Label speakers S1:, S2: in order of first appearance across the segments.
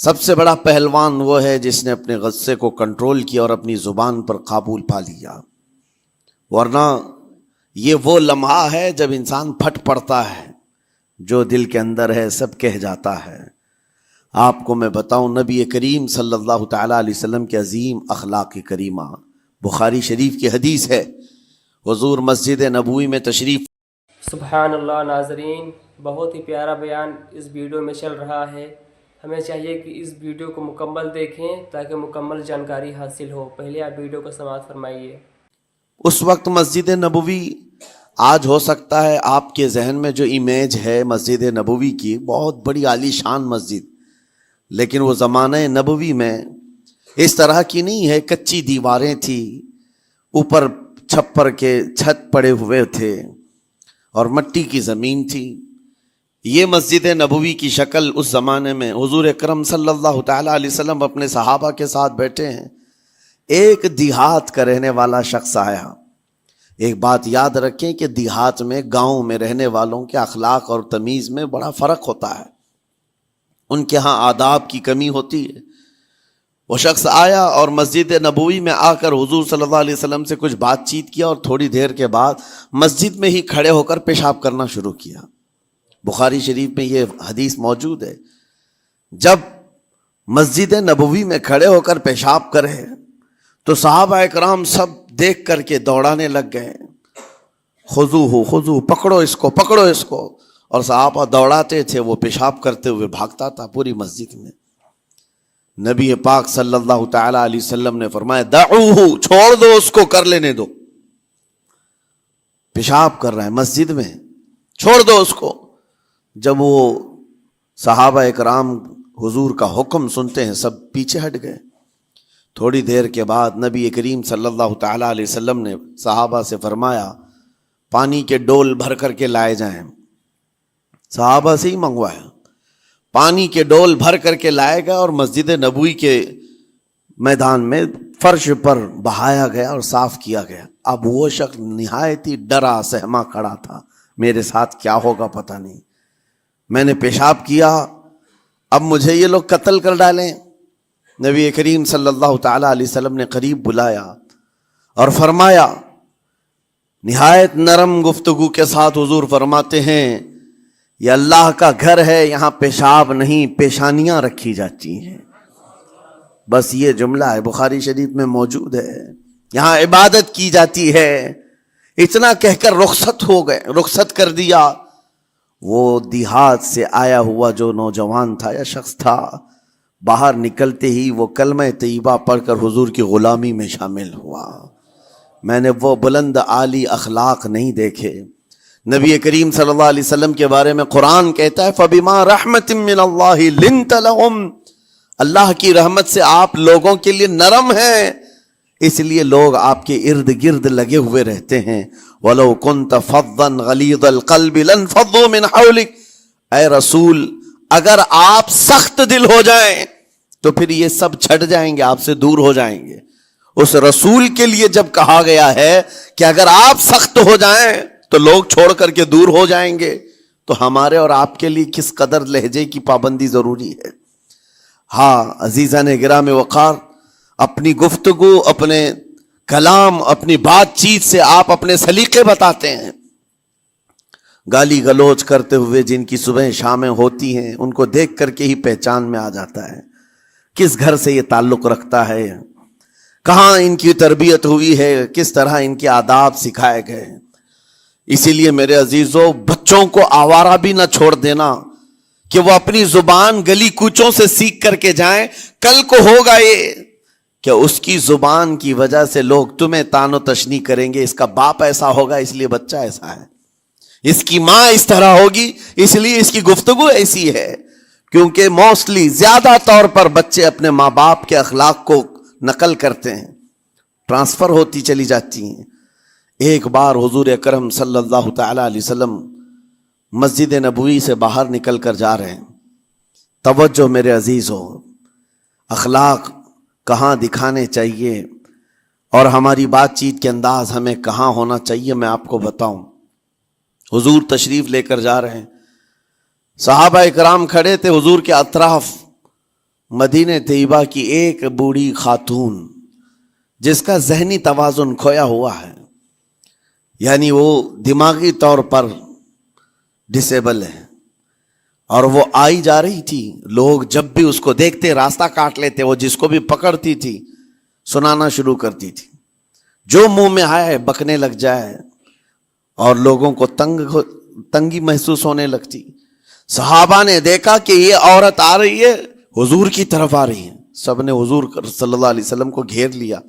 S1: سب سے بڑا پہلوان وہ ہے جس نے اپنے غصے کو کنٹرول کیا اور اپنی زبان پر قابو پا لیا، ورنہ یہ وہ لمحہ ہے جب انسان پھٹ پڑتا ہے، جو دل کے اندر ہے سب کہہ جاتا ہے۔ آپ کو میں بتاؤں، نبی کریم صلی اللہ تعالیٰ علیہ وسلم کے عظیم اخلاق کریمہ، بخاری شریف کی حدیث ہے، حضور مسجد نبوی میں تشریف۔
S2: سبحان اللہ۔ ناظرین، بہت ہی پیارا بیان اس ویڈیو میں چل رہا ہے۔ ہمیں چاہیے کہ اس ویڈیو کو مکمل دیکھیں تاکہ مکمل جانکاری حاصل ہو۔ پہلے آپ ویڈیو کو سماعت فرمائیے۔
S1: اس وقت مسجد نبوی، آج ہو سکتا ہے آپ کے ذہن میں جو امیج ہے مسجد نبوی کی، بہت بڑی عالی شان مسجد، لیکن وہ زمانہ نبوی میں اس طرح کی نہیں ہے۔ کچی دیواریں تھی، اوپر چھپر کے چھت پڑے ہوئے تھے اور مٹی کی زمین تھی۔ یہ مسجد نبوی کی شکل اس زمانے میں حضور اکرم صلی اللہ تعالیٰ علیہ وسلم اپنے صحابہ کے ساتھ بیٹھے ہیں۔ ایک دیہات کا رہنے والا شخص آیا۔ ایک بات یاد رکھیں کہ دیہات میں، گاؤں میں رہنے والوں کے اخلاق اور تمیز میں بڑا فرق ہوتا ہے، ان کے ہاں آداب کی کمی ہوتی ہے۔ وہ شخص آیا اور مسجد نبوی میں آ کر حضور صلی اللہ علیہ وسلم سے کچھ بات چیت کیا اور تھوڑی دیر کے بعد مسجد میں ہی کھڑے ہو کر پیشاب کرنا شروع کیا۔ بخاری شریف میں یہ حدیث موجود ہے۔ جب مسجد نبوی میں کھڑے ہو کر پیشاب کرے تو صحابہ اکرام سب دیکھ کر کے دوڑانے لگ گئے، خذوہ خذوہ، پکڑو اس کو، پکڑو اس کو، اور صحابہ دوڑاتے تھے، وہ پیشاب کرتے ہوئے بھاگتا تھا پوری مسجد میں۔ نبی پاک صلی اللہ تعالیٰ علیہ وسلم نے فرمایا دعوہ، چھوڑ دو اس کو، کر لینے دو، پیشاب کر رہا ہے مسجد میں، چھوڑ دو اس کو۔ جب وہ صحابہ اکرام حضور کا حکم سنتے ہیں، سب پیچھے ہٹ گئے۔ تھوڑی دیر کے بعد نبی کریم صلی اللہ تعالیٰ علیہ وسلم نے صحابہ سے فرمایا پانی کے ڈول بھر کر کے لائے جائیں۔ صحابہ سے ہی منگوایا، پانی کے ڈول بھر کر کے لائے گئے اور مسجد نبوی کے میدان میں فرش پر بہایا گیا اور صاف کیا گیا۔ اب وہ شخص نہایت ہی ڈرا سہما کھڑا تھا، میرے ساتھ کیا ہوگا پتہ نہیں، میں نے پیشاب کیا، اب مجھے یہ لوگ قتل کر ڈالیں۔ نبی کریم صلی اللہ تعالیٰ علیہ وسلم نے قریب بلایا اور فرمایا، نہایت نرم گفتگو کے ساتھ حضور فرماتے ہیں، یہ اللہ کا گھر ہے، یہاں پیشاب نہیں، پیشانیاں رکھی جاتی ہیں۔ بس یہ جملہ ہے، بخاری شریف میں موجود ہے، یہاں عبادت کی جاتی ہے۔ اتنا کہہ کر رخصت ہو گئے، رخصت کر دیا۔ وہ دیہات سے آیا ہوا جو نوجوان تھا یا شخص تھا، باہر نکلتے ہی وہ کلمہ طیبہ پڑھ کر حضور کی غلامی میں شامل ہوا۔ میں نے وہ بلند عالی اخلاق نہیں دیکھے۔ نبی کریم صلی اللہ علیہ وسلم کے بارے میں قرآن کہتا ہے فَبِمَا رَحْمَةٍ مِّنَ اللَّهِ لِنْتَ لَهُمْ، اللہ کی رحمت سے آپ لوگوں کے لیے نرم ہیں، اس لیے لوگ آپ کے ارد گرد لگے ہوئے رہتے ہیں۔ وَلَوْ كُنْتَ فَظًّا غَلِيظَ الْقَلْبِ لَانفَضُّوا مِنْ حَوْلِكَ، اے رسول اگر آپ سخت دل ہو جائیں تو پھر یہ سب چھٹ جائیں گے، آپ سے دور ہو جائیں گے۔ اس رسول کے لیے جب کہا گیا ہے کہ اگر آپ سخت ہو جائیں تو لوگ چھوڑ کر کے دور ہو جائیں گے، تو ہمارے اور آپ کے لیے کس قدر لہجے کی پابندی ضروری ہے۔ ہاں عزیزان گرام وقار، اپنی گفتگو، اپنے کلام، اپنی بات چیت سے آپ اپنے سلیقے بتاتے ہیں۔ گالی گلوچ کرتے ہوئے جن کی صبح شامیں ہوتی ہیں، ان کو دیکھ کر کے ہی پہچان میں آ جاتا ہے کس گھر سے یہ تعلق رکھتا ہے، کہاں ان کی تربیت ہوئی ہے، کس طرح ان کے آداب سکھائے گئے۔ اسی لیے میرے عزیزو، بچوں کو آوارہ بھی نہ چھوڑ دینا کہ وہ اپنی زبان گلی کوچوں سے سیکھ کر کے جائیں۔ کل کو ہوگا یہ کہ اس کی زبان کی وجہ سے لوگ تمہیں تان و تشنی کریں گے، اس کا باپ ایسا ہوگا اس لیے بچہ ایسا ہے، اس کی ماں اس طرح ہوگی اس لیے اس کی گفتگو ایسی ہے۔ کیونکہ موسٹلی زیادہ طور پر بچے اپنے ماں باپ کے اخلاق کو نقل کرتے ہیں، ٹرانسفر ہوتی چلی جاتی ہیں۔ ایک بار حضور اکرم صلی اللہ تعالیٰ علیہ وسلم مسجد نبوی سے باہر نکل کر جا رہے ہیں۔ توجہ میرے عزیزو، اخلاق کہاں دکھانے چاہیے اور ہماری بات چیت کے انداز ہمیں کہاں ہونا چاہیے، میں آپ کو بتاؤں۔ حضور تشریف لے کر جا رہے ہیں، صحابہ اکرام کھڑے تھے حضور کے اطراف، مدینہ طیبہ کی ایک بوڑھی خاتون جس کا ذہنی توازن کھویا ہوا ہے، یعنی وہ دماغی طور پر ڈسیبل ہے، اور وہ آئی جا رہی تھی، لوگ جب بھی اس کو دیکھتے راستہ کاٹ لیتے، وہ جس کو بھی پکڑتی تھی سنانا شروع کرتی تھی، جو منہ میں آئے بکنے لگ جائے، اور لوگوں کو تنگی محسوس ہونے لگتی۔ صحابہ نے دیکھا کہ یہ عورت آ رہی ہے، حضور کی طرف آ رہی ہے، سب نے حضور صلی اللہ علیہ وسلم کو گھیر لیا،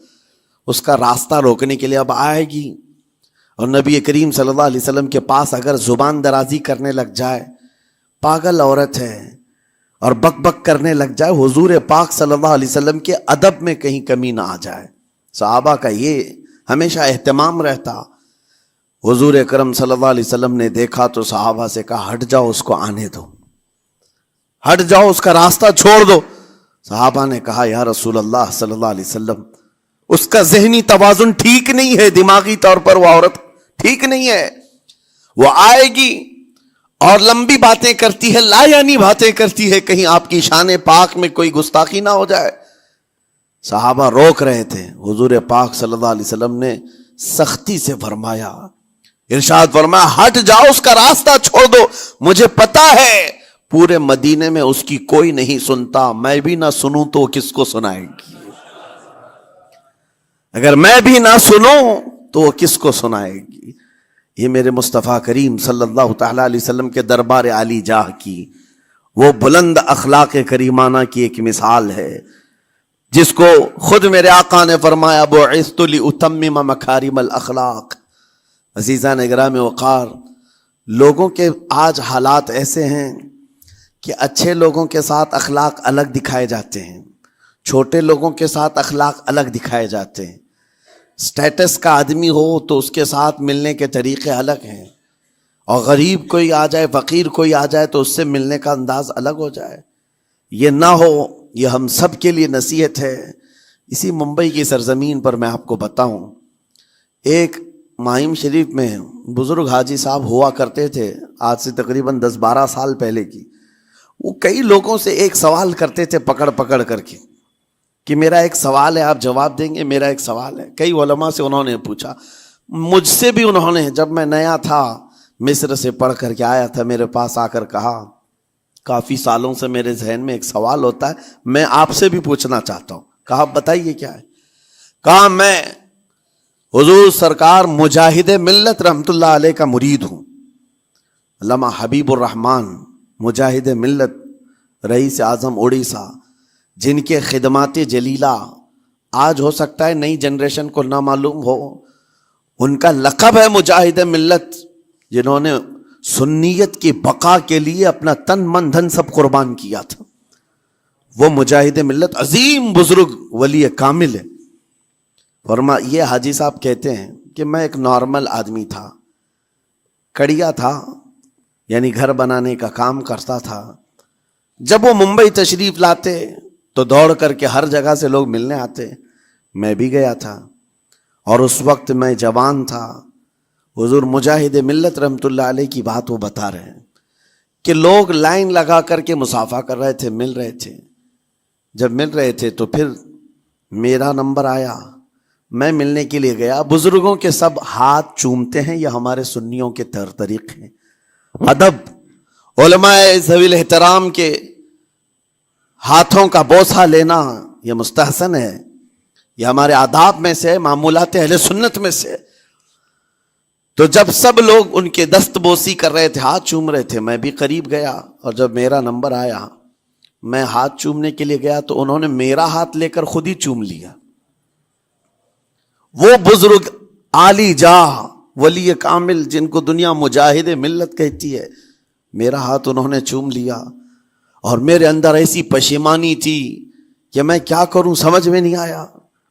S1: اس کا راستہ روکنے کے لیے اب آئے گی، اور نبی کریم صلی اللہ علیہ وسلم کے پاس اگر زبان درازی کرنے لگ جائے، پاگل عورت ہے، اور بک بک کرنے لگ جائے، حضور پاک صلی اللہ علیہ وسلم کے ادب میں کہیں کمی نہ آ جائے۔ صحابہ کا یہ ہمیشہ اہتمام رہتا۔ حضور اکرم صلی اللہ علیہ وسلم نے دیکھا تو صحابہ سے کہا ہٹ جاؤ، اس کو آنے دو، ہٹ جاؤ، اس کا راستہ چھوڑ دو۔ صحابہ نے کہا یا رسول اللہ صلی اللہ علیہ وسلم، اس کا ذہنی توازن ٹھیک نہیں ہے، دماغی طور پر وہ عورت ٹھیک نہیں ہے، وہ آئے گی اور لمبی باتیں کرتی ہے، لا یعنی باتیں کرتی ہے، کہیں آپ کی شان پاک میں کوئی گستاخی نہ ہو جائے۔ صحابہ روک رہے تھے، حضور پاک صلی اللہ علیہ وسلم نے سختی سے فرمایا، ارشاد فرمایا ہٹ جاؤ، اس کا راستہ چھوڑ دو، مجھے پتا ہے پورے مدینے میں اس کی کوئی نہیں سنتا، میں بھی نہ سنوں تو وہ کس کو سنائے گی، اگر میں بھی نہ سنوں تو وہ کس کو سنائے گی۔ یہ میرے مصطفیٰ کریم صلی اللہ تعالیٰ علیہ وسلم کے دربار عالی جاہ کی وہ بلند اخلاق کریمانہ کی ایک مثال ہے، جس کو خود میرے آقا نے فرمایا بعثت لأتمم مکارم الاخلاق۔ عزیزان اکرام وقار، لوگوں کے آج حالات ایسے ہیں کہ اچھے لوگوں کے ساتھ اخلاق الگ دکھائے جاتے ہیں، چھوٹے لوگوں کے ساتھ اخلاق الگ دکھائے جاتے ہیں، سٹیٹس کا آدمی ہو تو اس کے ساتھ ملنے کے طریقے الگ ہیں، اور غریب کوئی آ جائے، فقیر کوئی آ جائے تو اس سے ملنے کا انداز الگ ہو جائے۔ یہ نہ ہو، یہ ہم سب کے لیے نصیحت ہے۔ اسی ممبئی کی سرزمین پر میں آپ کو بتاؤں، ایک ماہم شریف میں بزرگ حاجی صاحب ہوا کرتے تھے، آج سے تقریباً 10-12 سال پہلے کی۔ وہ کئی لوگوں سے ایک سوال کرتے تھے پکڑ پکڑ کر کے کہ میرا ایک سوال ہے، آپ جواب دیں گے، میرا ایک سوال ہے۔ کئی علماء سے انہوں نے پوچھا، مجھ سے بھی انہوں نے، جب میں نیا تھا مصر سے پڑھ کر کے آیا تھا، میرے پاس آ کر کہا کافی سالوں سے میرے ذہن میں ایک سوال ہوتا ہے، میں آپ سے بھی پوچھنا چاہتا ہوں۔ کہا بتائیے کیا ہے؟ کہا میں حضور سرکار مجاہد ملت رحمت اللہ علیہ کا مرید ہوں، علامہ حبیب الرحمن مجاہد ملت، رئیس اعظم اڑیسہ، جن کے خدمات جلیلہ آج ہو سکتا ہے نئی جنریشن کو نہ معلوم ہو، ان کا لقب ہے مجاہد ملت، جنہوں نے سنیت کی بقا کے لیے اپنا تن من دھن سب قربان کیا تھا۔ وہ مجاہد ملت عظیم بزرگ ولی کامل ہے۔ یہ حاجی صاحب کہتے ہیں کہ میں ایک نارمل آدمی تھا، کڑیا تھا، یعنی گھر بنانے کا کام کرتا تھا۔ جب وہ ممبئی تشریف لاتے تو دوڑ کر کے ہر جگہ سے لوگ ملنے آتے، میں بھی گیا تھا، اور اس وقت میں جوان تھا۔ حضور مجاہد ملت رحمت اللہ علیہ کی بات وہ بتا رہے ہیں کہ لوگ لائن لگا کر کے مصافحہ کر رہے تھے، مل رہے تھے۔ جب مل رہے تھے تو پھر میرا نمبر آیا، میں ملنے کے لیے گیا۔ بزرگوں کے سب ہاتھ چومتے ہیں، یہ ہمارے سنیوں کے طریق ہیں، ادب۔ علماء ذوی الاحترام کے ہاتھوں کا بوسہ لینا یہ مستحسن ہے، یہ ہمارے آداب میں سے، معمولات اہل سنت میں سے۔ تو جب سب لوگ ان کے دست بوسی کر رہے تھے، ہاتھ چوم رہے تھے، میں بھی قریب گیا، اور جب میرا نمبر آیا میں ہاتھ چومنے کے لیے گیا تو انہوں نے میرا ہاتھ لے کر خود ہی چوم لیا۔ وہ بزرگ عالی جاہ ولی کامل جن کو دنیا مجاہد ملت کہتی ہے، میرا ہاتھ انہوں نے چوم لیا، اور میرے اندر ایسی پشیمانی تھی کہ میں کیا کروں سمجھ میں نہیں آیا۔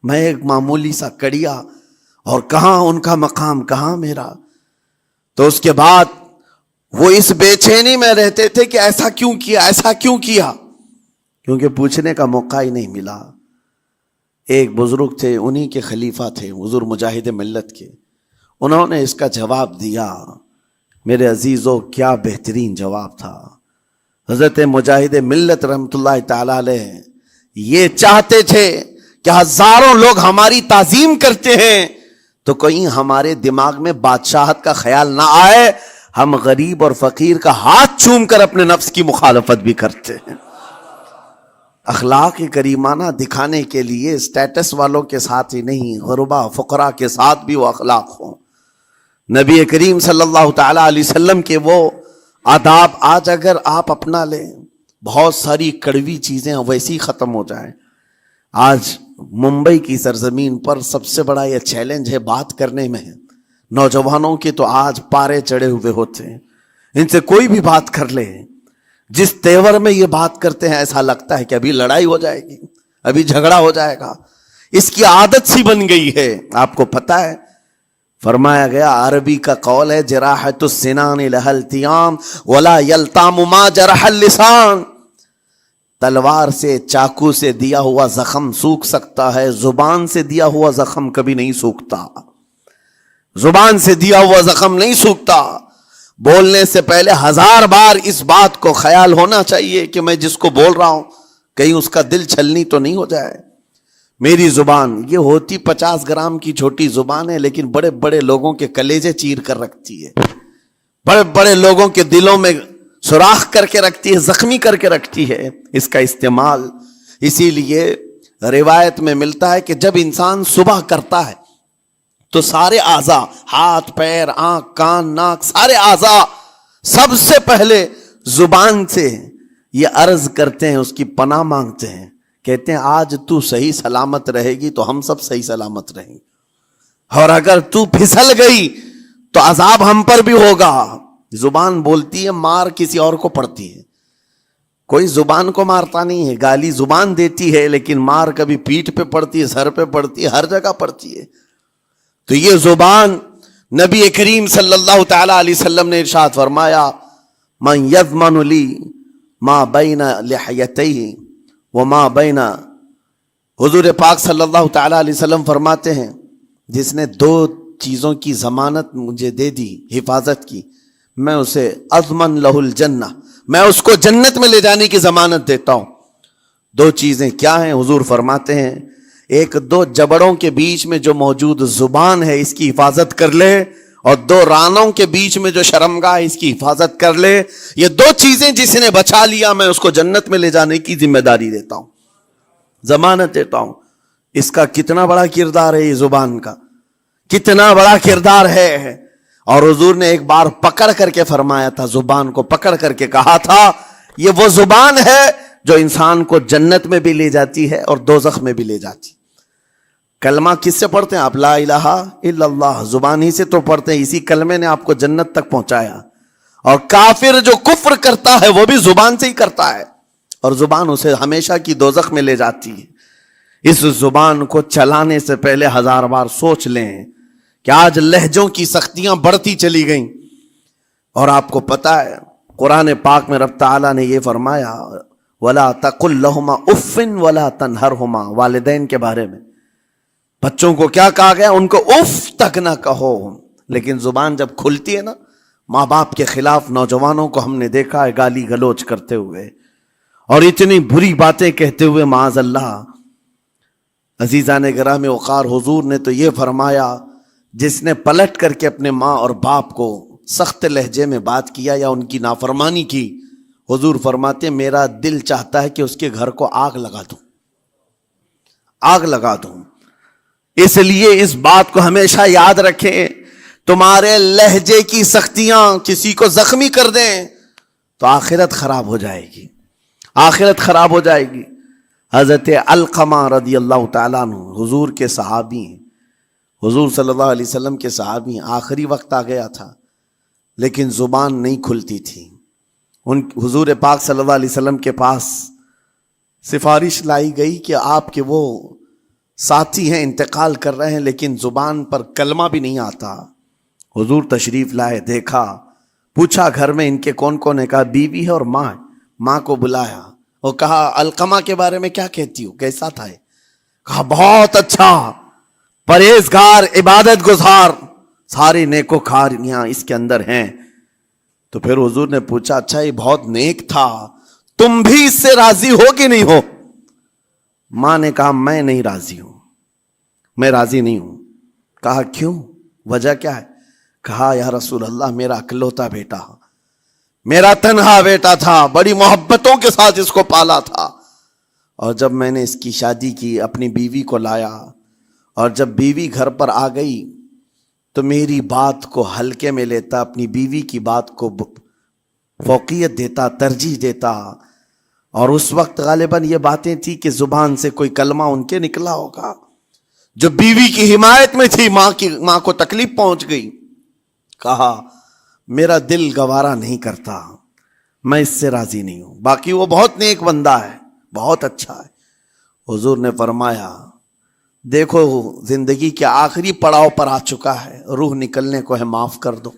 S1: میں ایک معمولی سا کڑیا، اور کہاں ان کا مقام، کہاں میرا۔ تو اس کے بعد وہ اس بے چینی میں رہتے تھے کہ ایسا کیوں کیا، ایسا کیوں کیا، کیونکہ پوچھنے کا موقع ہی نہیں ملا۔ ایک بزرگ تھے، انہی کے خلیفہ تھے حضور مجاہد ملت کے، انہوں نے اس کا جواب دیا۔ میرے عزیزو کیا بہترین جواب تھا۔ حضرت مجاہد ملت رحمت اللہ تعالی علیہ یہ چاہتے تھے کہ ہزاروں لوگ ہماری تعظیم کرتے ہیں تو کہیں ہمارے دماغ میں بادشاہت کا خیال نہ آئے، ہم غریب اور فقیر کا ہاتھ چوم کر اپنے نفس کی مخالفت بھی کرتے ہیں۔ اخلاق کریمانہ دکھانے کے لیے اسٹیٹس والوں کے ساتھ ہی نہیں، غربا فقراء کے ساتھ بھی وہ اخلاق ہوں۔ نبی کریم صلی اللہ تعالی علیہ وسلم کے وہ آداب آج اگر آپ اپنا لیں، بہت ساری کڑوی چیزیں ویسی ختم ہو جائیں۔ آج ممبئی کی سرزمین پر سب سے بڑا یہ چیلنج ہے بات کرنے میں، نوجوانوں کے تو آج پارے چڑھے ہوئے ہوتے ہیں، ان سے کوئی بھی بات کر لے، جس تیور میں یہ بات کرتے ہیں ایسا لگتا ہے کہ ابھی لڑائی ہو جائے گی، ابھی جھگڑا ہو جائے گا۔ اس کی عادت سی بن گئی ہے۔ آپ کو پتہ ہے فرمایا گیا، عربی کا قول ہے، جراحت السنان لها التیام ولا یلتام ما جرح اللسان۔ تلوار سے، چاقو سے دیا ہوا زخم سوکھ سکتا ہے، زبان سے دیا ہوا زخم کبھی نہیں سوکھتا۔ زبان سے دیا ہوا زخم نہیں سوکھتا۔ بولنے سے پہلے 1000 بار اس بات کو خیال ہونا چاہیے کہ میں جس کو بول رہا ہوں کہیں اس کا دل چھلنی تو نہیں ہو جائے۔ میری زبان یہ ہوتی 50 گرام کی چھوٹی زبان ہے، لیکن بڑے بڑے لوگوں کے کلیجے چیر کر رکھتی ہے، بڑے بڑے لوگوں کے دلوں میں سوراخ کر کے رکھتی ہے، زخمی کر کے رکھتی ہے اس کا استعمال۔ اسی لیے روایت میں ملتا ہے کہ جب انسان صبح کرتا ہے تو سارے اعضاء، ہاتھ پیر آنکھ کان ناک، سارے اعضاء سب سے پہلے زبان سے یہ عرض کرتے ہیں، اس کی پناہ مانگتے ہیں، کہتے ہیں آج تو صحیح سلامت رہے گی تو ہم سب صحیح سلامت رہیں گے، اور اگر تو پھسل گئی تو عذاب ہم پر بھی ہوگا۔ زبان بولتی ہے، مار کسی اور کو پڑتی ہے، کوئی زبان کو مارتا نہیں ہے، گالی زبان دیتی ہے لیکن مار کبھی پیٹھ پہ پڑتی ہے، سر پہ پڑتی ہے، ہر جگہ پڑتی ہے۔ تو یہ زبان نبی کریم صلی اللہ تعالی علیہ وسلم نے ارشاد فرمایا، من یضمن لی ما بین لحیتیہ وما بین، حضور پاک صلی اللہ تعالی علیہ وسلم فرماتے ہیں جس نے 2 چیزوں کی ضمانت مجھے دے دی، حفاظت کی، میں اسے اضمن لہ الجنہ، میں اس کو جنت میں لے جانے کی ضمانت دیتا ہوں۔ 2 چیزیں کیا ہیں؟ حضور فرماتے ہیں، ایک 2 جبڑوں کے بیچ میں جو موجود زبان ہے اس کی حفاظت کر لے، اور 2 رانوں کے بیچ میں جو شرمگاہ ہے اس کی حفاظت کر لے۔ یہ 2 چیزیں جس نے بچا لیا میں اس کو جنت میں لے جانے کی ذمہ داری دیتا ہوں، ضمانت دیتا ہوں۔ اس کا کتنا بڑا کردار ہے، یہ زبان کا کتنا بڑا کردار ہے۔ اور حضور نے ایک بار پکڑ کر کے فرمایا تھا، زبان کو پکڑ کر کے کہا تھا، یہ وہ زبان ہے جو انسان کو جنت میں بھی لے جاتی ہے اور دوزخ میں بھی لے جاتی۔ کلمہ کس سے پڑھتے ہیں آپ؟ لا الہ الا اللہ، زبان ہی سے تو پڑھتے ہیں، اسی کلمے نے آپ کو جنت تک پہنچایا۔ اور کافر جو کفر کرتا ہے وہ بھی زبان سے ہی کرتا ہے، اور زبان اسے ہمیشہ کی دوزخ میں لے جاتی ہے۔ اس زبان کو چلانے سے پہلے 1000 بار سوچ لیں کہ آج لہجوں کی سختیاں بڑھتی چلی گئیں، اور آپ کو پتہ ہے قرآن پاک میں رب تعالیٰ نے یہ فرمایا، وَلَا تَقُلْ لَهُمَا اُفٍّ وَلَا تَنْهَرْهُمَا، والدین کے بارے میں بچوں کو کیا کہا گیا؟ ان کو اف تک نہ کہو۔ لیکن زبان جب کھلتی ہے نا، ماں باپ کے خلاف نوجوانوں کو ہم نے دیکھا ہے گالی گلوچ کرتے ہوئے اور اتنی بری باتیں کہتے ہوئے، معاذ اللہ۔ عزیزان گرامی وقار، حضور نے تو یہ فرمایا، جس نے پلٹ کر کے اپنے ماں اور باپ کو سخت لہجے میں بات کیا یا ان کی نافرمانی کی، حضور فرماتے میرا دل چاہتا ہے کہ اس کے گھر کو آگ لگا دوں، آگ لگا دوں۔ اس لیے اس بات کو ہمیشہ یاد رکھیں، تمہارے لہجے کی سختیاں کسی کو زخمی کر دیں تو آخرت خراب ہو جائے گی، آخرت خراب ہو جائے گی۔ حضرت علقمہ رضی اللہ تعالیٰ عنہ حضور کے صحابی ہیں، حضور صلی اللہ علیہ وسلم کے صحابی ہیں، آخری وقت آ گیا تھا لیکن زبان نہیں کھلتی تھی۔ ان حضور پاک صلی اللہ علیہ وسلم کے پاس سفارش لائی گئی کہ آپ کے وہ ساتھی ہیں، انتقال کر رہے ہیں لیکن زبان پر کلمہ بھی نہیں آتا۔ حضور تشریف لائے، دیکھا، پوچھا گھر میں ان کے کون کون ہے؟ کہا بیوی ہے اور ماں ہے۔ ماں کو بلایا اور کہا علقمہ کے بارے میں کیا کہتی ہو، کیسا تھا؟ کہا بہت اچھا، پرہیزگار، عبادت گزار، ساری نیکوکاریاں اس کے اندر ہیں۔ تو پھر حضور نے پوچھا اچھا یہ بہت نیک تھا، تم بھی اس سے راضی ہو کہ نہیں ہو؟ ماں نے کہا میں نہیں راضی ہوں، میں راضی نہیں ہوں۔ کہا کیوں، وجہ کیا ہے؟ کہا یا رسول اللہ میرا اکلوتا بیٹا، میرا تنہا بیٹا تھا، بڑی محبتوں کے ساتھ اس کو پالا تھا، اور جب میں نے اس کی شادی کی اپنی بیوی کو لایا، اور جب بیوی گھر پر آ گئی تو میری بات کو ہلکے میں لیتا، اپنی بیوی کی بات کو فوقیت دیتا، ترجیح دیتا، اور اس وقت غالباً یہ باتیں تھی کہ زبان سے کوئی کلمہ ان کے نکلا ہوگا جو بیوی کی حمایت میں تھی، ماں کو تکلیف پہنچ گئی۔ کہا میرا دل گوارا نہیں کرتا، میں اس سے راضی نہیں ہوں، باقی وہ بہت نیک بندہ ہے، بہت اچھا ہے۔ حضور نے فرمایا دیکھو زندگی کے آخری پڑاؤ پر آ چکا ہے، روح نکلنے کو ہے، معاف کر دو۔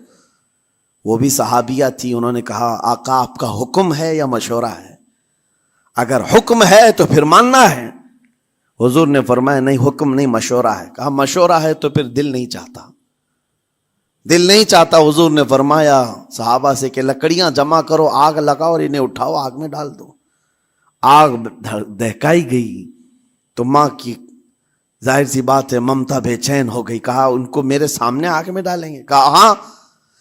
S1: وہ بھی صحابیہ تھی، انہوں نے کہا آقا آپ کا حکم ہے یا مشورہ ہے؟ اگر حکم ہے تو پھر ماننا ہے۔ حضور نے فرمایا نہیں، حکم نہیں، مشورہ ہے۔ کہا مشورہ ہے تو پھر دل نہیں چاہتا، دل نہیں چاہتا۔ حضور نے فرمایا صحابہ سے کہ لکڑیاں جمع کرو، آگ لگاؤ اور انہیں اٹھاؤ، آگ میں ڈال دو۔ آگ دہکائی گئی تو ماں کی ظاہر سی بات ہے ممتا بے چین ہو گئی۔ کہا ان کو میرے سامنے آگ میں ڈالیں گے؟ کہا ہاں،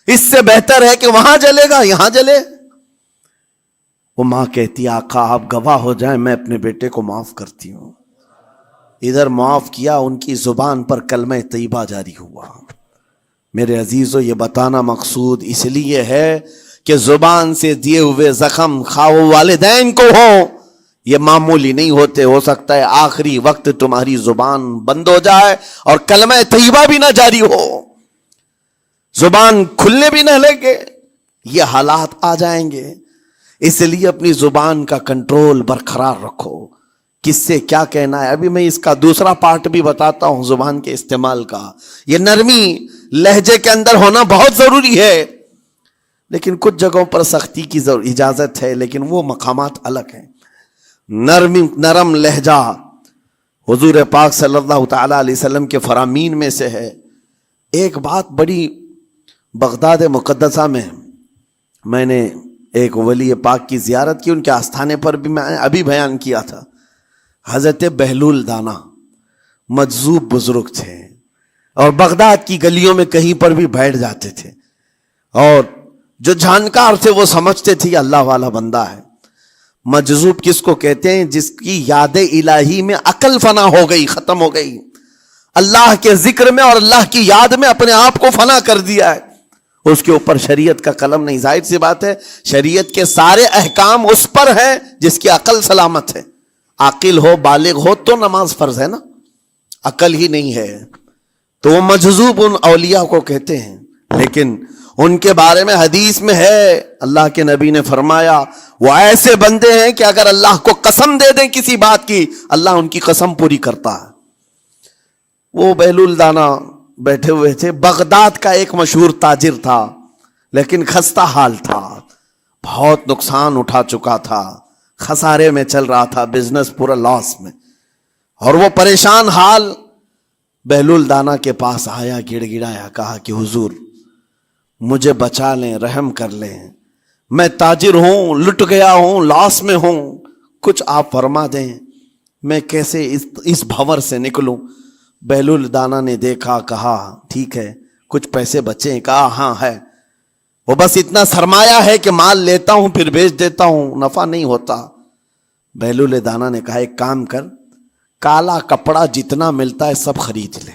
S1: اس سے بہتر ہے کہ وہاں جلے گا، یہاں جلے۔ وہ ماں کہتی آقا آپ گواہ ہو جائیں، میں اپنے بیٹے کو معاف کرتی ہوں۔ ادھر معاف کیا، ان کی زبان پر کلمہ طیبہ جاری ہوا۔ میرے عزیزو یہ بتانا مقصود اس لیے ہے کہ زبان سے دیے ہوئے زخم خواہ والدین کو ہو، یہ معمولی نہیں ہوتے۔ ہو سکتا ہے آخری وقت تمہاری زبان بند ہو جائے اور کلمہ طیبہ بھی نہ جاری ہو، زبان کھلنے بھی نہ لگے، یہ حالات آ جائیں گے۔ اس لیے اپنی زبان کا کنٹرول برقرار رکھو، کس سے کیا کہنا ہے۔ ابھی میں اس کا دوسرا پارٹ بھی بتاتا ہوں زبان کے استعمال کا۔ یہ نرمی لہجے کے اندر ہونا بہت ضروری ہے، لیکن کچھ جگہوں پر سختی کی اجازت ہے، لیکن وہ مقامات الگ ہیں۔ نرم لہجہ حضور پاک صلی اللہ تعالی علیہ وسلم کے فرامین میں سے ہے۔ ایک بات بڑی بغداد مقدسہ میں نے ایک ولی پاک کی زیارت کی، ان کے آستانے پر بھی میں نے ابھی بیان کیا تھا۔ حضرت بہلول دانا مجذوب بزرگ تھے، اور بغداد کی گلیوں میں کہیں پر بھی بیٹھ جاتے تھے، اور جو جانکار تھے وہ سمجھتے تھے اللہ والا بندہ ہے۔ مجذوب کس کو کہتے ہیں؟ جس کی یاد الہی میں عقل فنا ہو گئی، ختم ہو گئی، اللہ کے ذکر میں اور اللہ کی یاد میں اپنے آپ کو فنا کر دیا ہے، اس کے اوپر شریعت کا قلم نہیں۔ ظاہر سی بات ہے شریعت کے سارے احکام اس پر ہیں جس کی عقل سلامت ہے۔ عاقل ہو، بالغ ہو تو نماز فرض ہے نا، عقل ہی نہیں ہے تو وہ مجذوب ان اولیاء کو کہتے ہیں۔ لیکن ان کے بارے میں حدیث میں ہے، اللہ کے نبی نے فرمایا وہ ایسے بندے ہیں کہ اگر اللہ کو قسم دے دیں کسی بات کی، اللہ ان کی قسم پوری کرتا ہے۔ وہ بہلول دانا بیٹھے ہوئے تھے، بغداد کا ایک مشہور تاجر تھا، لیکن خستہ حال تھا، بہت نقصان اٹھا چکا تھا، خسارے میں چل رہا تھا، بزنس پورا لاس میں، اور وہ پریشان حال بہلول دانا کے پاس آیا، گڑ گڑایا، کہا کہ حضور مجھے بچا لیں، رحم کر لیں، میں تاجر ہوں، لٹ گیا ہوں، لاس میں ہوں، کچھ آپ فرما دیں، میں کیسے اس بھنور سے نکلوں۔ بہلول دانا نے دیکھا، کہا ٹھیک ہے کچھ پیسے بچے ہیں؟ کہا ہاں ہے، وہ بس اتنا سرمایہ ہے کہ مال لیتا ہوں پھر بیچ دیتا ہوں، نفع نہیں ہوتا۔ بہلول دانا نے کہا ایک کام کر، کالا کپڑا جتنا ملتا ہے سب خرید لے،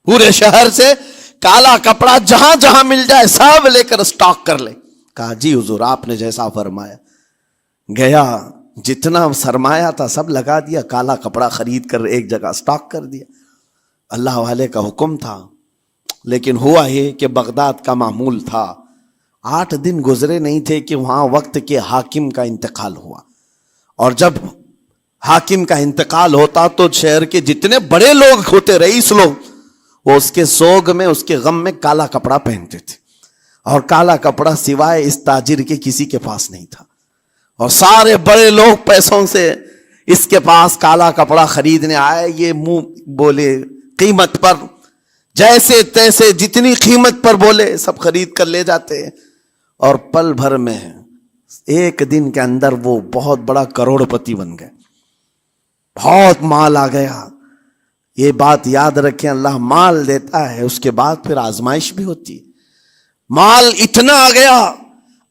S1: پورے شہر سے کالا کپڑا جہاں جہاں مل جائے سب لے کر سٹاک کر لے۔ کہا جی حضور آپ نے جیسا فرمایا۔ گیا، جتنا سرمایہ تھا سب لگا دیا، کالا کپڑا خرید کر ایک جگہ سٹاک کر دیا۔ اللہ والے کا حکم تھا، لیکن ہوا یہ کہ بغداد کا معمول تھا، 8 دن گزرے نہیں تھے کہ وہاں وقت کے حاکم کا انتقال ہوا، اور جب حاکم کا انتقال ہوتا تو شہر کے جتنے بڑے لوگ ہوتے، رئیس لوگ، وہ اس کے سوگ میں، اس کے غم میں کالا کپڑا پہنتے تھے، اور کالا کپڑا سوائے اس تاجر کے کسی کے پاس نہیں تھا، اور سارے بڑے لوگ پیسوں سے اس کے پاس کالا کپڑا خریدنے آئے۔ یہ منہ بولے قیمت پر، جیسے تیسے جتنی قیمت پر بولے سب خرید کر لے جاتے، اور پل بھر میں 1 دن کے اندر وہ بہت بڑا کروڑ پتی بن گئے۔ بہت مال آ گیا. یہ بات یاد رکھیں, اللہ مال دیتا ہے, اس کے بعد پھر آزمائش بھی ہوتی ہے. مال اتنا آ گیا,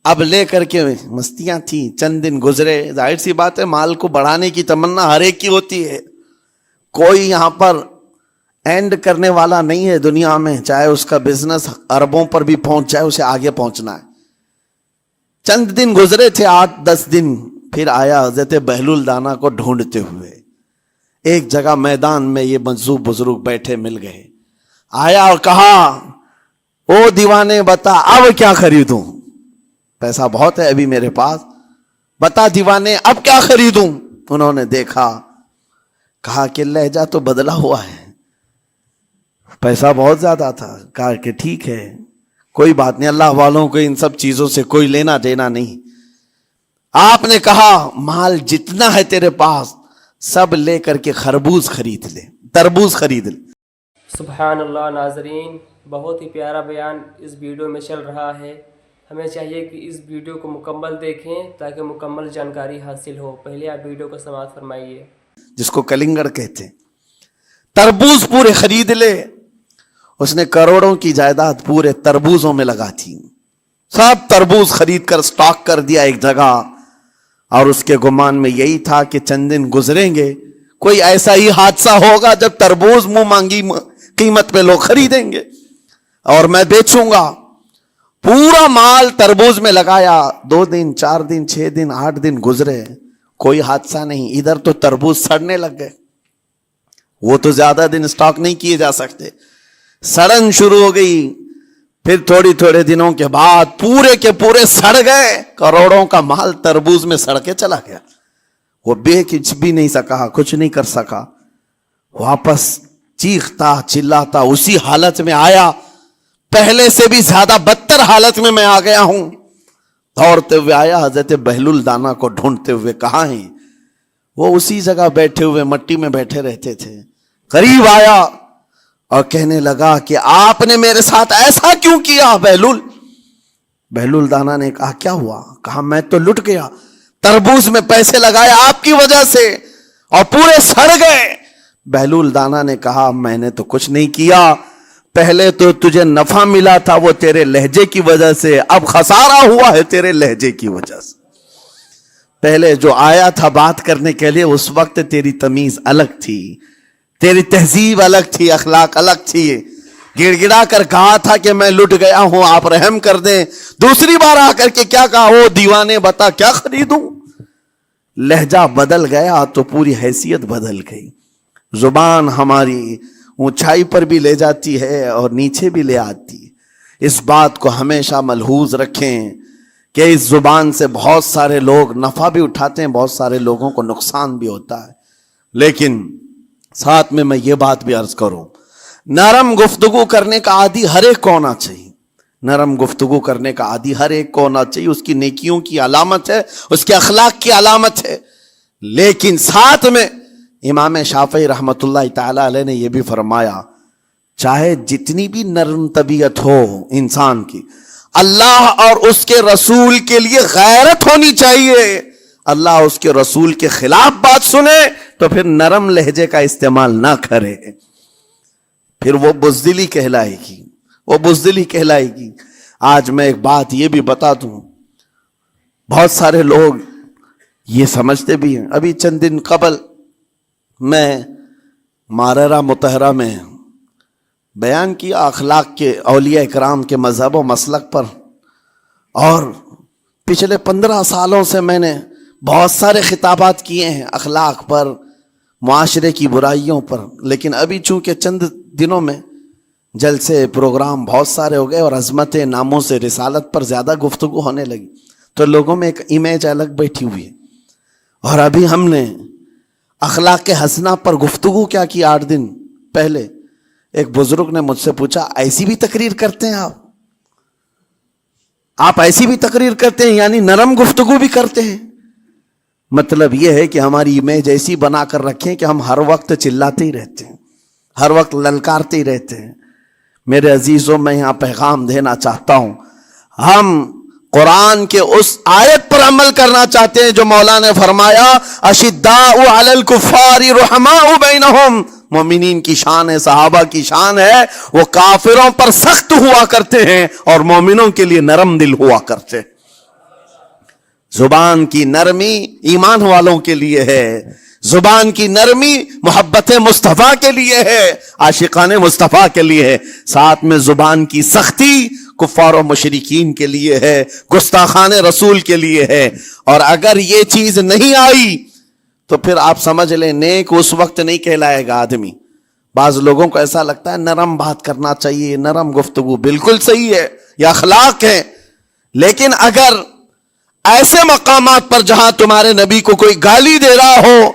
S1: اب لے کر کے مستیاں تھیں, چند دن گزرے. ظاہر سی بات ہے مال کو بڑھانے کی تمنا ہر ایک کی ہوتی ہے. کوئی یہاں پر اینڈ کرنے والا نہیں ہے دنیا میں, چاہے اس کا بزنس اربوں پر بھی پہنچ جائے, اسے آگے پہنچنا ہے. چند دن گزرے تھے, 8-10 دن. پھر آیا حضرت بہلول دانا کو ڈھونڈتے ہوئے. ایک جگہ میدان میں یہ مجذوب بزرگ بیٹھے مل گئے. آیا اور کہا, او دیوانے بتا اب کیا خریدوں, پیسہ بہت ہے ابھی میرے پاس, بتا دیوانے اب کیا خریدوں. انہوں نے دیکھا, کہا کہ لہجہ تو بدلا ہوا ہے, پیسہ بہت زیادہ تھا. کہا کہ ٹھیک ہے کوئی بات نہیں, اللہ والوں کو ان سب چیزوں سے کوئی لینا دینا نہیں. آپ نے کہا مال جتنا ہے تیرے پاس سب لے کر کے خربوز خرید لے, تربوز خرید لے.
S2: سبحان اللہ. ناظرین, بہت ہی پیارا بیان اس ویڈیو میں چل رہا ہے. ہمیں چاہیے کہ اس ویڈیو کو مکمل دیکھیں تاکہ مکمل جانکاری حاصل ہو. پہلے آپ ویڈیو کو سماعت فرمائیے.
S1: جس کو کلنگڑ کہتے ہیں, تربوز پورے خرید لے. اس نے کروڑوں کی جائیداد پورے تربوزوں میں لگا تھی. سب تربوز خرید کر سٹاک کر دیا ایک جگہ, اور اس کے گمان میں یہی تھا کہ چند دن گزریں گے, کوئی ایسا ہی حادثہ ہوگا جب تربوز منہ مانگی قیمت پہ لوگ خریدیں گے اور میں بیچوں گا. پورا مال تربوز میں لگایا. 2 دن 4 دن 6 دن 8 دن گزرے, کوئی حادثہ نہیں. ادھر تو تربوز سڑنے لگ گئے, وہ تو زیادہ دن سٹاک نہیں کیے جا سکتے. سڑن شروع ہو گئی. پھر تھوڑے دنوں کے بعد پورے کے پورے سڑ گئے. کروڑوں کا مال تربوز میں سڑ کے چلا گیا. وہ کچھ بھی نہیں سکا, کچھ نہیں کر سکا. واپس چیختا چلاتا اسی حالت میں آیا, پہلے سے بھی زیادہ بدتر حالت میں آ گیا ہوں. دوڑتے ہوئے آیا, حضرت بہلول دانا کو ڈھونڈتے ہوئے. کہاں ہیں وہ؟ اسی جگہ بیٹھے ہوئے مٹی میں بیٹھے رہتے تھے. قریب آیا اور کہنے لگا کہ آپ نے میرے ساتھ ایسا کیوں کیا بہلول؟ بہلول دانا نے کہا کیا ہوا؟ کہا میں تو لٹ گیا, تربوز میں پیسے لگائے آپ کی وجہ سے اور پورے سڑ گئے. بہلول دانا نے کہا میں نے تو کچھ نہیں کیا, پہلے تو تجھے نفع ملا تھا وہ تیرے لہجے کی وجہ سے, اب خسارہ ہوا ہے تیرے لہجے کی وجہ سے. پہلے جو آیا تھا بات کرنے کے لیے اس وقت تیری تمیز الگ تھی, تیری تہذیب الگ تھی, اخلاق الگ تھی. گڑ گڑا کر کہا تھا کہ میں لٹ گیا ہوں, آپ رحم کر دیں. دوسری بار آ کر کے کیا کہا؟ او دیوانے بتا کیا خریدوں. لہجہ بدل گیا تو پوری حیثیت بدل گئی. زبان ہماری اونچائی پر بھی لے جاتی ہے اور نیچے بھی لے آتی ہے. اس بات کو ہمیشہ ملحوظ رکھیں کہ اس زبان سے بہت سارے لوگ نفع بھی اٹھاتے ہیں, بہت سارے لوگوں کو نقصان بھی ہوتا ہے. لیکن ساتھ میں یہ بات بھی عرض کروں, نرم گفتگو کرنے کا عادی ہر ایک کو ہونا چاہیے. نرم گفتگو کرنے کا عادی ہر ایک کو ہونا چاہیے. اس کی نیکیوں کی علامت ہے, اس کے اخلاق کی علامت ہے. لیکن ساتھ میں امام شافعی رحمت اللہ تعالی علیہ نے یہ بھی فرمایا, چاہے جتنی بھی نرم طبیعت ہو انسان کی, اللہ اور اس کے رسول کے لیے غیرت ہونی چاہیے. اللہ اس کے رسول کے خلاف بات سنے تو پھر نرم لہجے کا استعمال نہ کرے, پھر وہ بزدلی کہلائے گی, وہ بزدلی کہلائے گی. آج میں ایک بات یہ بھی بتا دوں, بہت سارے لوگ یہ سمجھتے بھی ہیں. ابھی چند دن قبل میں ماررہ متحرہ میں بیان کیا اخلاق کے, اولیاء اکرام کے مذہب و مسلک پر, اور پچھلے 15 سالوں سے میں نے بہت سارے خطابات کیے ہیں اخلاق پر, معاشرے کی برائیوں پر. لیکن ابھی چونکہ چند دنوں میں جلسے پروگرام بہت سارے ہو گئے اور عظمت ناموں سے رسالت پر زیادہ گفتگو ہونے لگی, تو لوگوں میں ایک امیج الگ بیٹھی ہوئی ہے. اور ابھی ہم نے اخلاق حسنہ پر گفتگو کیا کی. 8 دن پہلے ایک بزرگ نے مجھ سے پوچھا, ایسی بھی تقریر کرتے ہیں آپ ایسی بھی تقریر کرتے ہیں, یعنی نرم گفتگو بھی کرتے ہیں؟ مطلب یہ ہے کہ ہماری امیج ایسی بنا کر رکھیں کہ ہم ہر وقت چلاتے ہی رہتے ہیں, ہر وقت للکارتے ہی رہتے ہیں. میرے عزیزوں, میں یہاں پیغام دینا چاہتا ہوں, ہم قرآن کے اس آیت پر عمل کرنا چاہتے ہیں جو مولا نے فرمایا اشداء علی الکفار رحماء بینہم. مومنین کی شان ہے, صحابہ کی شان ہے, وہ کافروں پر سخت ہوا کرتے ہیں اور مومنوں کے لیے نرم دل ہوا کرتے ہیں. زبان کی نرمی ایمان والوں کے لیے ہے, زبان کی نرمی محبت مصطفیٰ کے لیے ہے, عاشقان مصطفیٰ کے لیے ہے. ساتھ میں زبان کی سختی کفار و مشرکین کے لیے ہے, گستاخان رسول کے لیے ہے. اور اگر یہ چیز نہیں آئی تو پھر آپ سمجھ لیں نیک اس وقت نہیں کہلائے گا آدمی. بعض لوگوں کو ایسا لگتا ہے نرم بات کرنا چاہیے, نرم گفتگو, بالکل صحیح ہے, یہ اخلاق ہے. لیکن اگر ایسے مقامات پر جہاں تمہارے نبی کو کوئی گالی دے رہا ہو,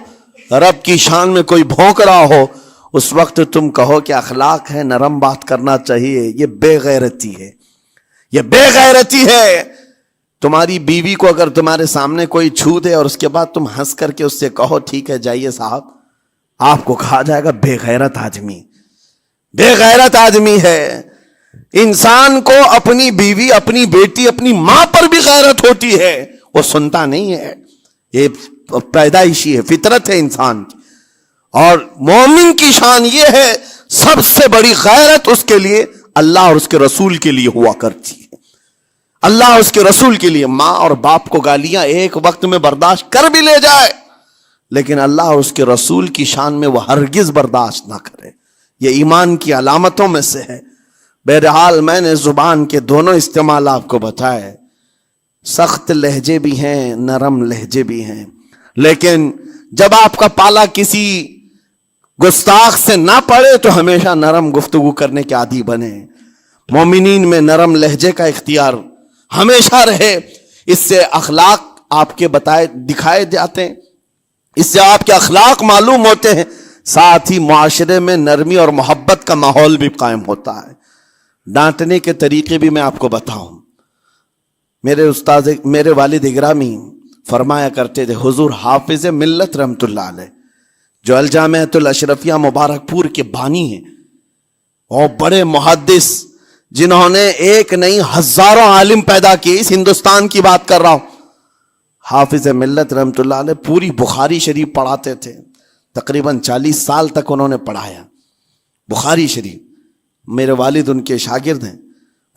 S1: رب کی شان میں کوئی بھونک رہا ہو, اس وقت تم کہو کہ اخلاق ہے, نرم بات کرنا چاہیے, یہ بے غیرتی ہے, یہ بے غیرتی ہے. تمہاری بیوی کو اگر تمہارے سامنے کوئی چھو دے اور اس کے بعد تم ہنس کر کے اس سے کہو ٹھیک ہے جائیے صاحب, آپ کو کہا جائے گا بے غیرت آدمی, بے غیرت آدمی ہے. انسان کو اپنی بیوی, اپنی بیٹی, اپنی ماں پر بھی غیرت ہوتی ہے, وہ سنتا نہیں ہے, یہ پیدائشی ہے, فطرت ہے انسان کی. اور مومن کی شان یہ ہے سب سے بڑی غیرت اس کے لیے اللہ اور اس کے رسول کے لیے ہوا کرتی ہے. اللہ اور اس کے رسول کے لیے. ماں اور باپ کو گالیاں ایک وقت میں برداشت کر بھی لے جائے, لیکن اللہ اور اس کے رسول کی شان میں وہ ہرگز برداشت نہ کرے. یہ ایمان کی علامتوں میں سے ہے. بہرحال میں نے زبان کے دونوں استعمال آپ کو بتائے. سخت لہجے بھی ہیں, نرم لہجے بھی ہیں, لیکن جب آپ کا پالا کسی گستاخ سے نہ پڑے تو ہمیشہ نرم گفتگو کرنے کے عادی بنے. مومنین میں نرم لہجے کا اختیار ہمیشہ رہے. اس سے اخلاق آپ کے بتائے دکھائے جاتے ہیں, اس سے آپ کے اخلاق معلوم ہوتے ہیں. ساتھ ہی معاشرے میں نرمی اور محبت کا ماحول بھی قائم ہوتا ہے. ڈانٹنے کے طریقے بھی میں آپ کو بتاؤں. میرے استاد, میرے والد اگرامی فرمایا کرتے تھے, حضور حافظ ملت رحمت اللہ علیہ جو الجامعۃ الاشرفیہ مبارک پور کے بانی ہیں, اور بڑے محدث جنہوں نے ایک نہیں ہزاروں عالم پیدا کیے, اس ہندوستان کی بات کر رہا ہوں. حافظ ملت رحمت اللہ علیہ پوری بخاری شریف پڑھاتے تھے. تقریباً 40 سال تک انہوں نے پڑھایا بخاری شریف. میرے والد ان کے شاگرد ہیں.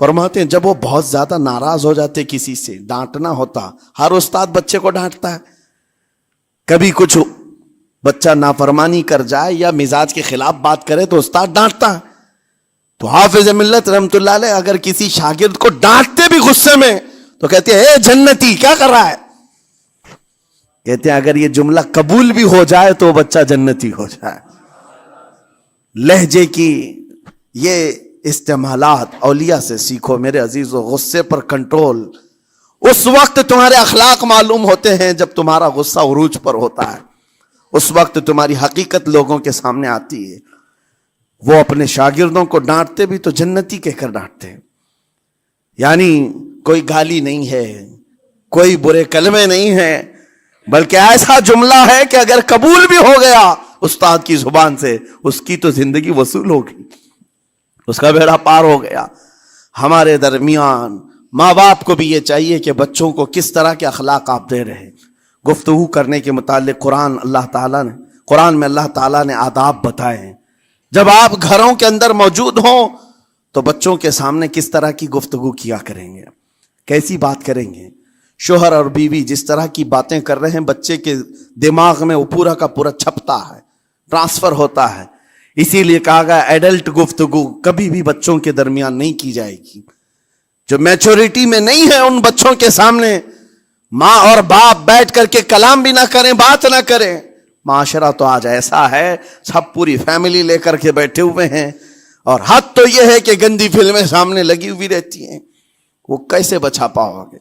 S1: فرماتے ہیں جب وہ بہت زیادہ ناراض ہو جاتے کسی سے, ڈانٹنا ہوتا, ہر استاد بچے کو ڈانٹتا ہے, کبھی کچھ بچہ نافرمانی کر جائے یا مزاج کے خلاف بات کرے تو استاد ڈانٹتا ہے. تو حافظ ملت رحمت اللہ علیہ اگر کسی شاگرد کو ڈانٹتے بھی غصے میں تو کہتے ہیں اے جنتی کیا کر رہا ہے. کہتے ہیں اگر یہ جملہ قبول بھی ہو جائے تو بچہ جنتی ہو جائے. لہجے کی یہ استعمالات اولیاء سے سیکھو میرے عزیزو. غصے پر کنٹرول اس وقت تمہارے اخلاق معلوم ہوتے ہیں جب تمہارا غصہ عروج پر ہوتا ہے. اس وقت تمہاری حقیقت لوگوں کے سامنے آتی ہے. وہ اپنے شاگردوں کو ڈانٹتے بھی تو جنتی کہہ کر ڈانٹتے ہیں, یعنی کوئی گالی نہیں ہے, کوئی برے کلمے نہیں ہیں, بلکہ ایسا جملہ ہے کہ اگر قبول بھی ہو گیا استاد کی زبان سے, اس کی تو زندگی وصول ہوگی, اس کا بیڑا پار ہو گیا. ہمارے درمیان ماں باپ کو بھی یہ چاہیے کہ بچوں کو کس طرح کے اخلاق آپ دے رہے ہیں. گفتگو کرنے کے متعلق قرآن میں اللہ تعالیٰ نے آداب بتائے ہیں. جب آپ گھروں کے اندر موجود ہوں تو بچوں کے سامنے کس طرح کی گفتگو کیا کریں گے, کیسی بات کریں گے. شوہر اور بیوی جس طرح کی باتیں کر رہے ہیں بچے کے دماغ میں وہ پورا کا پورا چھپتا ہے, ٹرانسفر ہوتا ہے. اسی لیے کہا گیا ایڈلٹ گفتگو کبھی بھی بچوں کے درمیان نہیں کی جائے گی. جو میچورٹی میں نہیں ہے ان بچوں کے سامنے ماں اور باپ بیٹھ کر کے کلام بھی نہ کریں, بات نہ کریں. معاشرہ تو آج ایسا ہے سب پوری فیملی لے کر کے بیٹھے ہوئے ہیں, اور حد تو یہ ہے کہ گندی فلمیں سامنے لگی ہوئی رہتی ہیں. وہ کیسے بچا پاؤ گے؟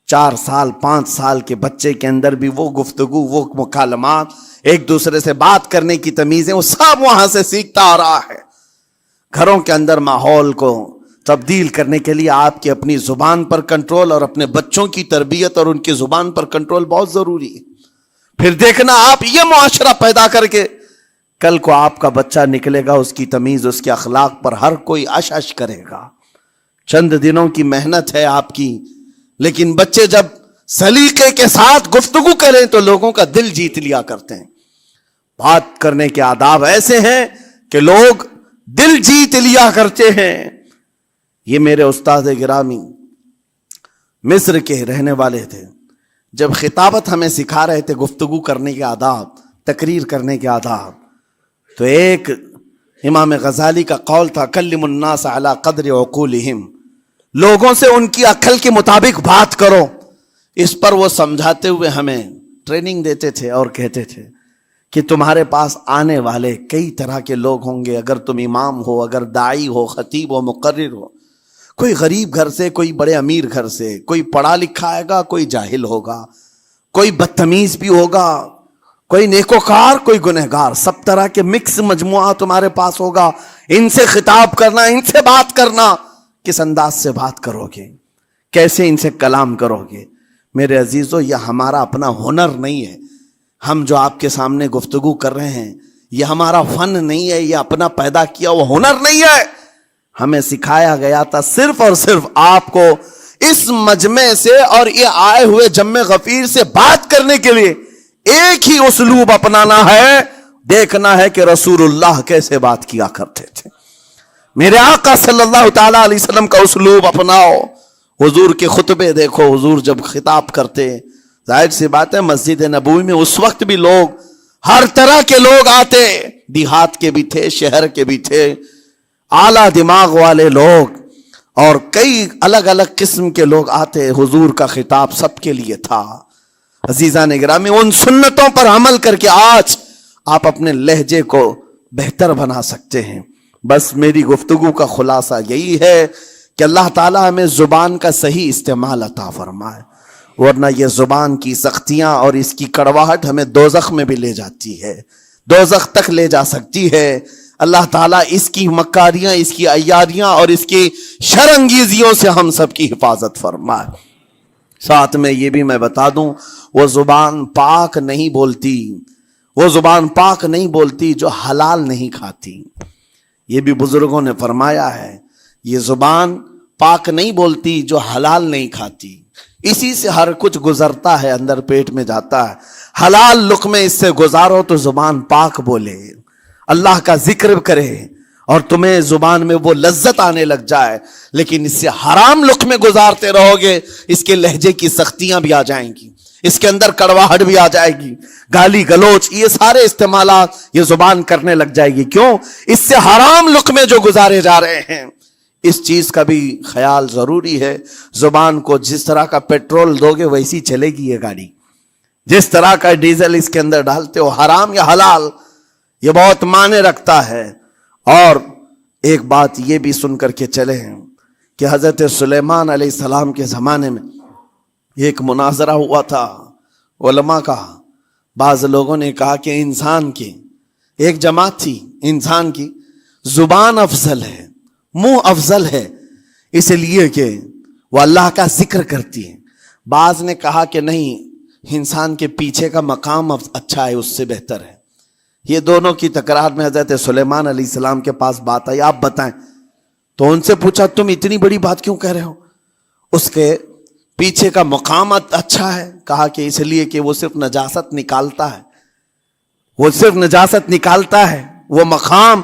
S1: 4 سال 5 سال کے بچے کے اندر بھی وہ گفتگو, وہ مکالمات, ایک دوسرے سے بات کرنے کی تمیزیں, وہ سب وہاں سے سیکھتا آ رہا ہے. گھروں کے اندر ماحول کو تبدیل کرنے کے لیے آپ کی اپنی زبان پر کنٹرول اور اپنے بچوں کی تربیت اور ان کی زبان پر کنٹرول بہت ضروری ہے. پھر دیکھنا آپ یہ معاشرہ پیدا کر کے کل کو آپ کا بچہ نکلے گا, اس کی تمیز, اس کے اخلاق پر ہر کوئی اش اش کرے گا. چند دنوں کی محنت ہے آپ کی, لیکن بچے جب سلیقے کے ساتھ گفتگو کریں تو لوگوں کا دل جیت لیا کرتے ہیں. بات کرنے کے آداب ایسے ہیں کہ لوگ دل جیت لیا کرتے ہیں. یہ میرے استاد گرامی مصر کے رہنے والے تھے. جب خطابت ہمیں سکھا رہے تھے گفتگو کرنے کے آداب، تقریر کرنے کے آداب، تو ایک امام غزالی کا قول تھا کلم الناس علی قدر عقولہم، لوگوں سے ان کی عقل کے مطابق بات کرو. اس پر وہ سمجھاتے ہوئے ہمیں ٹریننگ دیتے تھے اور کہتے تھے کہ تمہارے پاس آنے والے کئی طرح کے لوگ ہوں گے. اگر تم امام ہو، اگر داعی ہو، خطیب ہو، مقرر ہو، کوئی غریب گھر سے، کوئی بڑے امیر گھر سے، کوئی پڑھا لکھا آئے گا، کوئی جاہل ہوگا، کوئی بدتمیز بھی ہوگا، کوئی نیکوکار، کوئی گنہگار، سب طرح کے مکس مجموعہ تمہارے پاس ہوگا. ان سے خطاب کرنا، ان سے بات کرنا، کس انداز سے بات کرو گے، کیسے ان سے کلام کرو گے. میرے عزیزو، یہ ہمارا اپنا ہنر نہیں ہے. ہم جو آپ کے سامنے گفتگو کر رہے ہیں یہ ہمارا فن نہیں ہے، یہ اپنا پیدا کیا وہ ہنر نہیں ہے. ہمیں سکھایا گیا تھا صرف اور صرف آپ کو اس مجمع سے اور یہ آئے ہوئے جمع غفیر سے بات کرنے کے لیے ایک ہی اسلوب اپنانا ہے. دیکھنا ہے کہ رسول اللہ کیسے بات کیا کرتے تھے. میرے آقا صلی اللہ تعالی علیہ وسلم کا اسلوب اپناؤ. حضور کے خطبے دیکھو، حضور جب خطاب کرتے، ظاہر سی بات ہے مسجد نبوی میں اس وقت بھی لوگ، ہر طرح کے لوگ آتے، دیہات کے بھی تھے، شہر کے بھی تھے، اعلیٰ دماغ والے لوگ اور کئی الگ الگ قسم کے لوگ آتے. حضور کا خطاب سب کے لیے تھا. عزیزان گرامی، ان سنتوں پر عمل کر کے آج آپ اپنے لہجے کو بہتر بنا سکتے ہیں. بس میری گفتگو کا خلاصہ یہی ہے کہ اللہ تعالیٰ ہمیں زبان کا صحیح استعمال عطا فرمائے، ورنہ یہ زبان کی سختیاں اور اس کی کڑواہٹ ہمیں دوزخ میں بھی لے جاتی ہے، دوزخ تک لے جا سکتی ہے. اللہ تعالیٰ اس کی مکاریاں، اس کی عیاریاں اور اس کی شرانگیزیوں سے ہم سب کی حفاظت فرمائے. ساتھ میں یہ بھی میں بتا دوں، وہ زبان پاک نہیں بولتی، وہ زبان پاک نہیں بولتی جو حلال نہیں کھاتی. یہ بھی بزرگوں نے فرمایا ہے، یہ زبان پاک نہیں بولتی جو حلال نہیں کھاتی. اسی سے ہر کچھ گزرتا ہے، اندر پیٹ میں جاتا ہے. حلال لقمے اس سے گزارو تو زبان پاک بولے، اللہ کا ذکر کرے اور تمہیں زبان میں وہ لذت آنے لگ جائے. لیکن اس سے حرام لقمے گزارتے رہو گے، اس کے لہجے کی سختیاں بھی آ جائیں گی، اس کے اندر کڑواہٹ بھی آ جائے گی، گالی گلوچ، یہ سارے استعمالات یہ زبان کرنے لگ جائے گی. کیوں؟ اس سے حرام لقمے جو گزارے جا رہے ہیں. اس چیز کا بھی خیال ضروری ہے. زبان کو جس طرح کا پیٹرول دو گے ویسی چلے گی یہ گاڑی. جس طرح کا ڈیزل اس کے اندر ڈالتے ہو، حرام یا حلال، یہ بہت معنی رکھتا ہے. اور ایک بات یہ بھی سن کر کے چلے ہیں کہ حضرت سلیمان علیہ السلام کے زمانے میں ایک مناظرہ ہوا تھا علماء کا. بعض لوگوں نے کہا کہ انسان کی ایک جماعت تھی، انسان کی زبان افضل ہے، منہ افضل ہے، اس لیے کہ وہ اللہ کا ذکر کرتی ہے. بعض نے کہا کہ نہیں، انسان کے پیچھے کا مقام اچھا ہے، اس سے بہتر ہے. یہ دونوں کی تکرار میں حضرت سلیمان علیہ السلام کے پاس بات آئی، آپ بتائیں. تو ان سے پوچھا تم اتنی بڑی بات کیوں کہہ رہے ہو؟ اس کے پیچھے کا مقام اچھا ہے. کہا کہ اس لیے کہ وہ صرف نجاست نکالتا ہے، وہ صرف نجاست نکالتا ہے، وہ مقام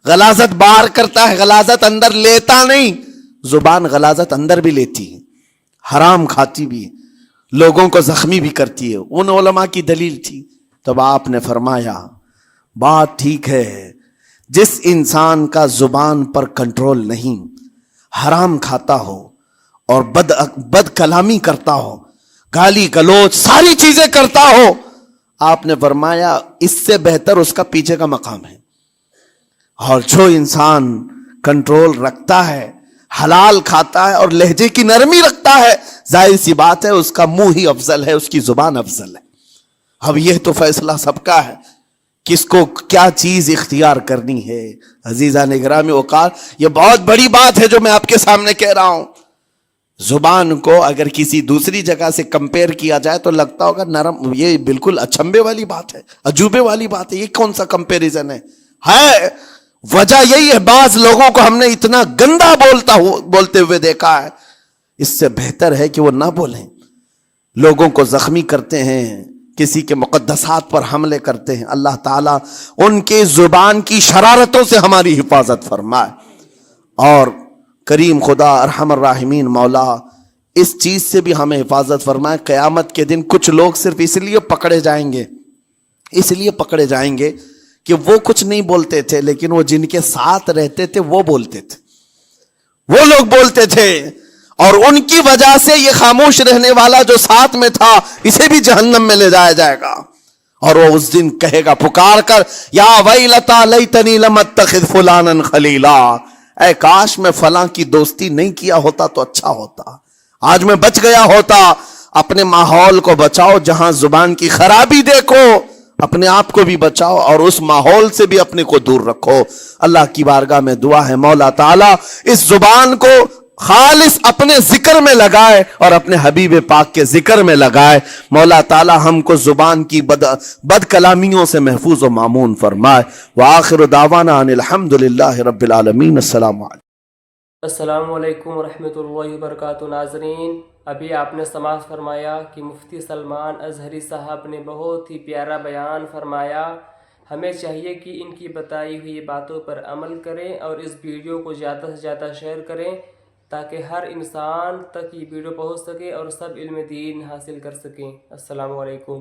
S1: غلاظت باہر کرتا ہے، غلاظت اندر لیتا نہیں. زبان غلاظت اندر بھی لیتی ہے، حرام کھاتی بھی، لوگوں کو زخمی بھی کرتی ہے. ان علماء کی دلیل تھی. تب آپ نے فرمایا بات ٹھیک ہے، جس انسان کا زبان پر کنٹرول نہیں، حرام کھاتا ہو اور بد کلامی کرتا ہو، گالی گلوچ ساری چیزیں کرتا ہو، آپ نے فرمایا اس سے بہتر اس کا پیچھے کا مقام ہے. اور جو انسان کنٹرول رکھتا ہے، حلال کھاتا ہے اور لہجے کی نرمی رکھتا ہے، ظاہر سی بات ہے اس کا منہ ہی افضل ہے، اس کی زبان افضل ہے. اب یہ تو فیصلہ سب کا ہے، کس کو کیا چیز اختیار کرنی ہے. عزیزان گرامی اوقات، یہ بہت بڑی بات ہے جو میں آپ کے سامنے کہہ رہا ہوں. زبان کو اگر کسی دوسری جگہ سے کمپیئر کیا جائے تو لگتا ہوگا نرم، یہ بالکل اچنبے والی بات ہے، عجوبے والی بات ہے، یہ کون سا کمپیریزن ہے. وجہ یہی ہے، بعض لوگوں کو ہم نے اتنا گندا بولتے ہوئے دیکھا ہے اس سے بہتر ہے کہ وہ نہ بولیں. لوگوں کو زخمی کرتے ہیں, کسی کے مقدسات پر حملے کرتے ہیں. اللہ تعالیٰ ان کے زبان کی شرارتوں سے ہماری حفاظت فرمائے. اور کریم خدا ارحم الراحمین مولا اس چیز سے بھی ہمیں حفاظت فرمائے. قیامت کے دن کچھ لوگ صرف اس لیے پکڑے جائیں گے کہ وہ کچھ نہیں بولتے تھے, لیکن وہ جن کے ساتھ رہتے تھے وہ بولتے تھے, وہ لوگ بولتے تھے, اور ان کی وجہ سے یہ خاموش رہنے والا جو ساتھ میں تھا اسے بھی جہنم میں لے جایا جائے گا. اور وہ اس دن کہے گا پکار کر, یا ویلتا لیتنی لم اتخذ فلانا خلیلا, اے کاش میں فلاں کی دوستی نہیں کیا ہوتا تو اچھا ہوتا, آج میں بچ گیا ہوتا. اپنے ماحول کو بچاؤ, جہاں زبان کی خرابی دیکھو اپنے آپ کو بھی بچاؤ اور اس ماحول سے بھی اپنے کو دور رکھو. اللہ کی بارگاہ میں دعا ہے مولا تعالیٰ اس زبان کو خالص اپنے ذکر میں لگائے اور اپنے حبیب پاک کے ذکر میں لگائے. مولا تعالیٰ ہم کو زبان کی بد کلامیوں سے محفوظ و مامون فرمائے. وآخر دعوانا ان الحمدللہ رب العالمین. السلام علیکم.
S2: السلام علیکم ورحمۃ اللہ وبرکاتہ. ناظرین, ابھی آپ نے سماعت فرمایا کہ مفتی سلمان اظہری صاحب نے بہت ہی پیارا بیان فرمایا. ہمیں چاہیے کہ ان کی بتائی ہوئی باتوں پر عمل کریں اور اس ویڈیو کو زیادہ سے زیادہ شیئر کریں تاکہ ہر انسان تک یہ ویڈیو پہنچ سکے اور سب علم دین حاصل کر سکیں. السلام علیکم.